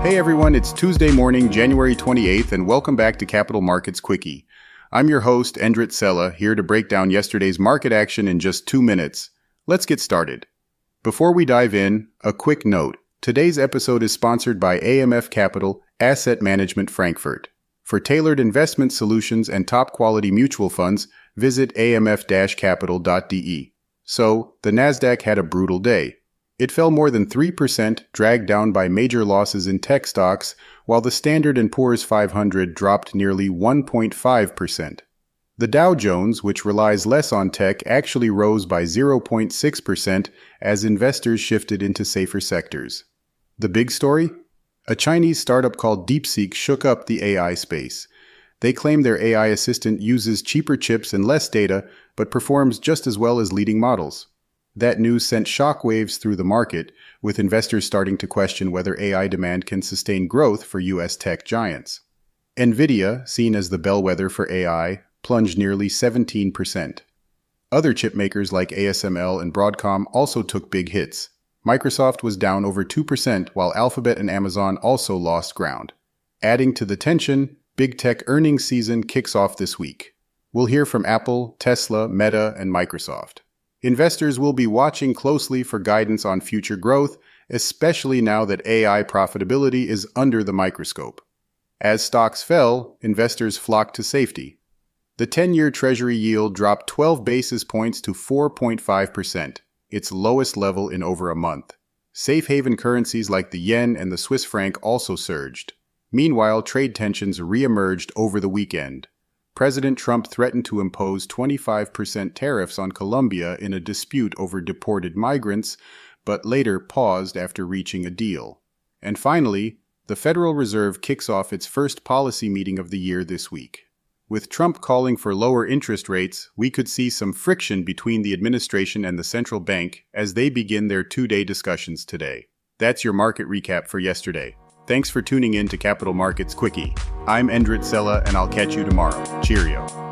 Hey everyone, it's Tuesday morning, January 28th, and welcome back to Capital Markets Quickie. I'm your host, Endrit Sella, here to break down yesterday's market action in just 2 minutes. Let's get started. Before we dive in, a quick note. Today's episode is sponsored by AMF Capital Asset Management Frankfurt. For tailored investment solutions and top-quality mutual funds, visit amf-capital.de. So, the Nasdaq had a brutal day. It fell more than 3%, dragged down by major losses in tech stocks, while the Standard & Poor's 500 dropped nearly 1.5%. The Dow Jones, which relies less on tech, actually rose by 0.6% as investors shifted into safer sectors. The big story? A Chinese startup called DeepSeek shook up the AI space. They claim their AI assistant uses cheaper chips and less data, but performs just as well as leading models. That news sent shockwaves through the market, with investors starting to question whether AI demand can sustain growth for U.S. tech giants. NVIDIA, seen as the bellwether for AI, plunged nearly 17%. Other chip makers like ASML and Broadcom also took big hits. Microsoft was down over 2%, while Alphabet and Amazon also lost ground. Adding to the tension, big tech earnings season kicks off this week. We'll hear from Apple, Tesla, Meta, and Microsoft. Investors will be watching closely for guidance on future growth, especially now that AI profitability is under the microscope. As stocks fell, investors flocked to safety. The 10-year Treasury yield dropped 12 basis points to 4.5%, its lowest level in over a month. Safe haven currencies like the yen and the Swiss franc also surged. Meanwhile, trade tensions re-emerged over the weekend. President Trump threatened to impose 25% tariffs on Colombia in a dispute over deported migrants, but later paused after reaching a deal. And finally, the Federal Reserve kicks off its first policy meeting of the year this week. With Trump calling for lower interest rates, we could see some friction between the administration and the central bank as they begin their two-day discussions today. That's your market recap for yesterday. Thanks for tuning in to Capital Markets Quickie. I'm Endrit Sella, and I'll catch you tomorrow. Cheerio.